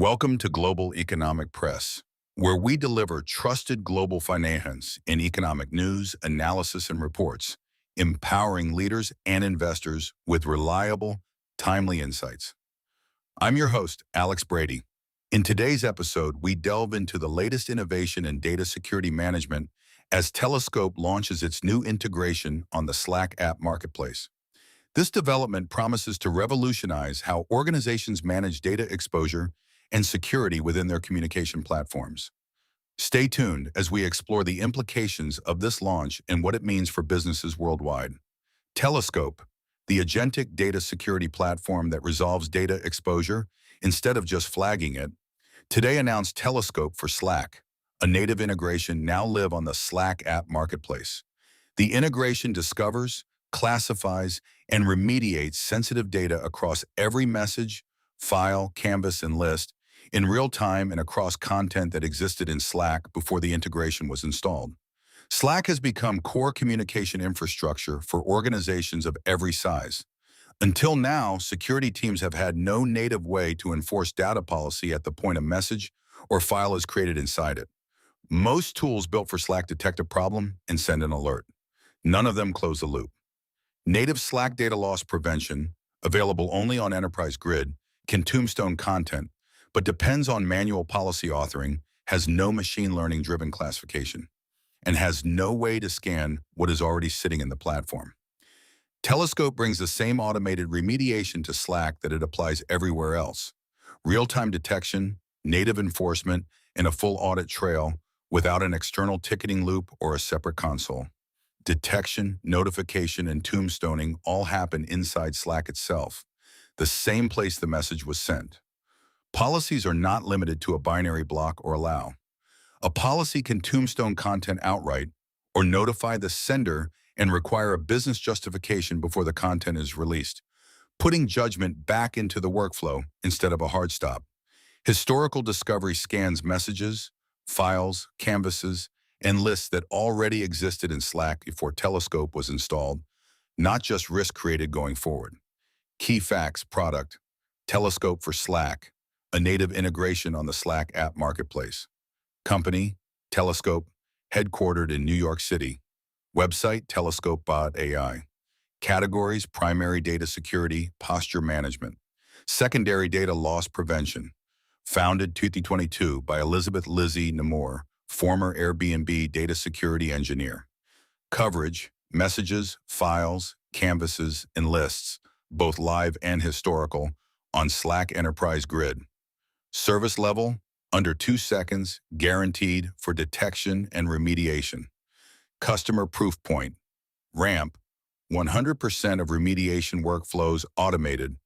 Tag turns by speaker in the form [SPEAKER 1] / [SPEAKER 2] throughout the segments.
[SPEAKER 1] Welcome to Global Economic Press, where we deliver trusted global finance and economic news, analysis, and reports, empowering leaders and investors with reliable, timely insights. I'm your host, Alex Brady. In today's episode, we delve into the latest innovation in data security management as Telescope launches its new integration on the Slack app marketplace. This development promises to revolutionize how organizations manage data exposure and security within their communication platforms. Stay tuned as we explore the implications of this launch and what it means for businesses worldwide. Telescope, the agentic data security platform that resolves data exposure instead of just flagging it, today announced Telescope for Slack, a native integration now live on the Slack app marketplace. The integration discovers, classifies, and remediates sensitive data across every message, file, canvas, and list in real time and across content that existed in Slack before the integration was installed. Slack has become core communication infrastructure for organizations of every size. Until now, security teams have had no native way to enforce data policy at the point a message or file is created inside it. Most tools built for Slack detect a problem and send an alert. None of them close the loop. Native Slack data loss prevention, available only on Enterprise Grid, can tombstone content, but depends on manual policy authoring, has no machine learning-driven classification, and has no way to scan what is already sitting in the platform. Telescope brings the same automated remediation to Slack that it applies everywhere else. Real-time detection, native enforcement, and a full audit trail without an external ticketing loop or a separate console. Detection, notification, and tombstoning all happen inside Slack itself, the same place the message was sent. Policies are not limited to a binary block or allow. A policy can tombstone content outright or notify the sender and require a business justification before the content is released, putting judgment back into the workflow instead of a hard stop. Historical discovery scans messages, files, canvases, and lists that already existed in Slack before Telescope was installed, not just risk created going forward. Key facts product, Telescope for Slack, a native integration on the Slack app marketplace. Company, Telescope, headquartered in New York City. Website, telescope.ai. Categories, primary data security, posture management. Secondary data loss prevention. Founded 2022 by Elizabeth Lizzie Namor, former Airbnb data security engineer. Coverage, messages, files, canvases, and lists, both live and historical, on Slack Enterprise Grid. Service level, under 2 seconds, guaranteed for detection and remediation. Customer proof point, ramp, 100% of remediation workflows automated,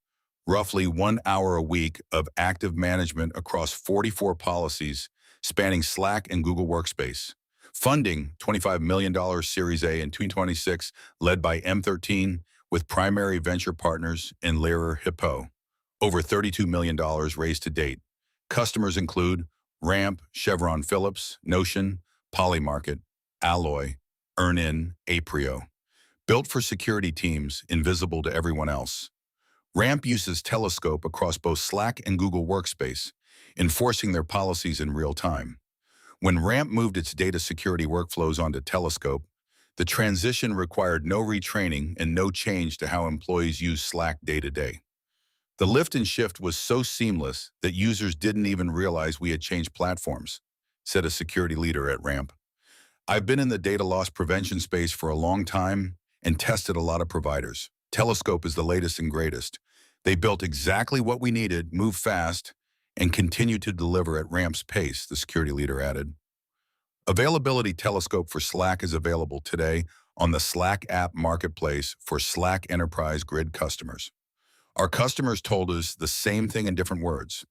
[SPEAKER 1] roughly 1 hour a week of active management across 44 policies spanning Slack and Google Workspace. Funding, $25 million Series A in 2026, led by M13 with primary venture partners and Lyra Hippo. Over $32 million raised to date. Customers include Ramp, Chevron Phillips, Notion, Polymarket, Alloy, EarnIn, Aprio. Built for security teams, invisible to everyone else. Ramp uses Telescope across both Slack and Google Workspace, enforcing their policies in real time. When Ramp moved its data security workflows onto Telescope, the transition required no retraining and no change to how employees use Slack day to day. The lift and shift was so seamless that users didn't even realize we had changed platforms, said a security leader at Ramp. I've been in the data loss prevention space for a long time and tested a lot of providers. Telescope is the latest and greatest. They built exactly what we needed, moved fast, and continue to deliver at Ramp's pace, the security leader added. Availability Telescope for Slack is available today on the Slack app marketplace for Slack Enterprise Grid customers. Our customers told us the same thing in different words.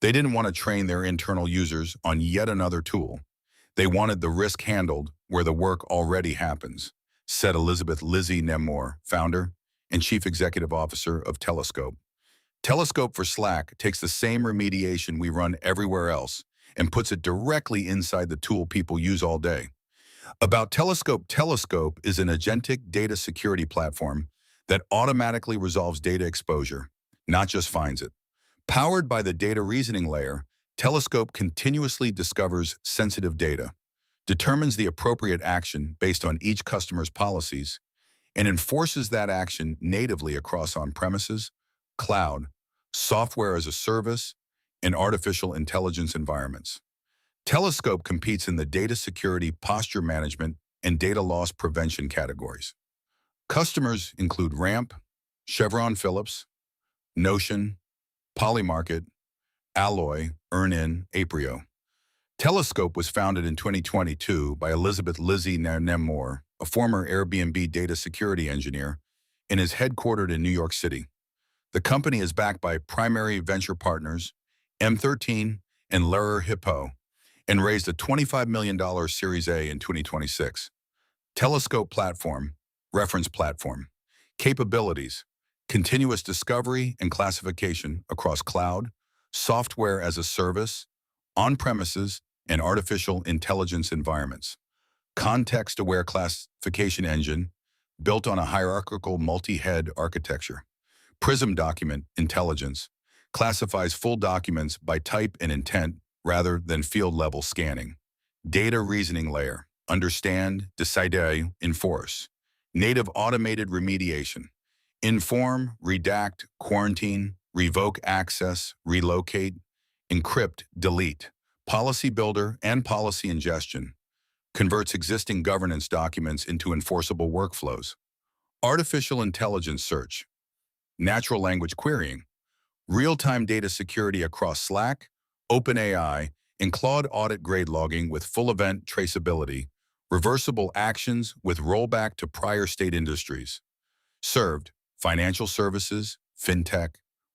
[SPEAKER 1] They didn't want to train their internal users on yet another tool. They wanted the risk handled where the work already happens, said Elizabeth Lizzie Namor, founder and chief executive officer of Telescope. Telescope for Slack takes the same remediation we run everywhere else and puts it directly inside the tool people use all day. About Telescope, Telescope is an agentic data security platform that automatically resolves data exposure, not just finds it. Powered by the data reasoning layer, Telescope continuously discovers sensitive data, determines the appropriate action based on each customer's policies, and enforces that action natively across on-premises, cloud, software as a service, and artificial intelligence environments. Telescope competes in the data security, posture management, and data loss prevention categories. Customers include Ramp, Chevron Phillips, Notion, Polymarket, Alloy, EarnIn, Aprio. Telescope was founded in 2022 by Elizabeth Lizzie Nemore, a former Airbnb data security engineer, and is headquartered in New York City. The company is backed by primary venture partners, M13 and Lerer Hippo, and raised a $25 million Series A in 2026. Telescope platform, reference platform, capabilities, continuous discovery and classification across cloud, software as a service, on-premises, and artificial intelligence environments. Context-aware classification engine built on a hierarchical multi-head architecture. Prism document intelligence classifies full documents by type and intent rather than field-level scanning. Data reasoning layer, understand, decide, enforce. Native automated remediation, inform, redact, quarantine, revoke access, relocate, encrypt, delete. Policy builder and policy ingestion converts existing governance documents into enforceable workflows. Artificial intelligence search, natural language querying, real-time data security across Slack, OpenAI, and Claude audit grade logging with full event traceability, reversible actions with rollback to prior state industries. Served, financial services, fintech,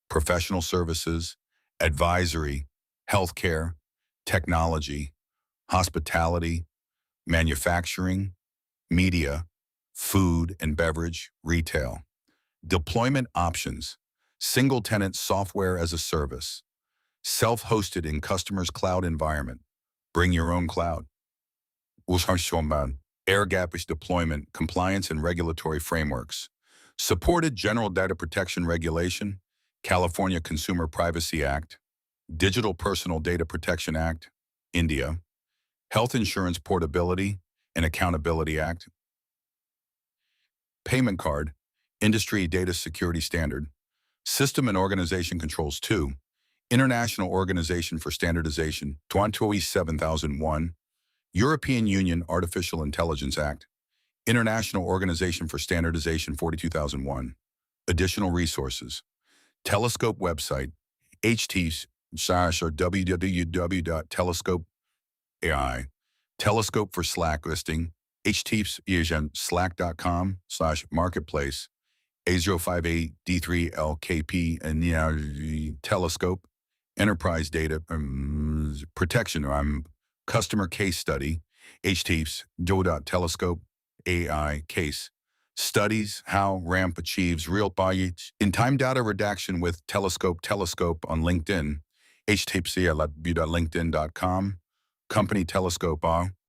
[SPEAKER 1] professional services, advisory, healthcare, technology, hospitality, manufacturing, media, food and beverage, retail. Deployment options, single-tenant software as a service, self-hosted in customer's cloud environment. Bring your own cloud. Air-gapish deployment, compliance and regulatory frameworks. Supported General Data Protection Regulation, California Consumer Privacy Act, Digital Personal Data Protection Act, India, Health Insurance Portability and Accountability Act, Payment Card, Industry Data Security Standard, System and Organization Controls 2, International Organization for Standardization, 27001, European Union Artificial Intelligence Act, International Organization for Standardization 42001. Additional resources. Telescope website, https://www.telescope.ai. Telescope for Slack listing, https://slack.com/marketplace, A058D3LKP, and Telescope, Enterprise Data Protection, Customer Case Study, https://do.telescope AI case. Studies how Ramp achieves real value in time data redaction with Telescope on LinkedIn, https://linkedin.com, company Telescope.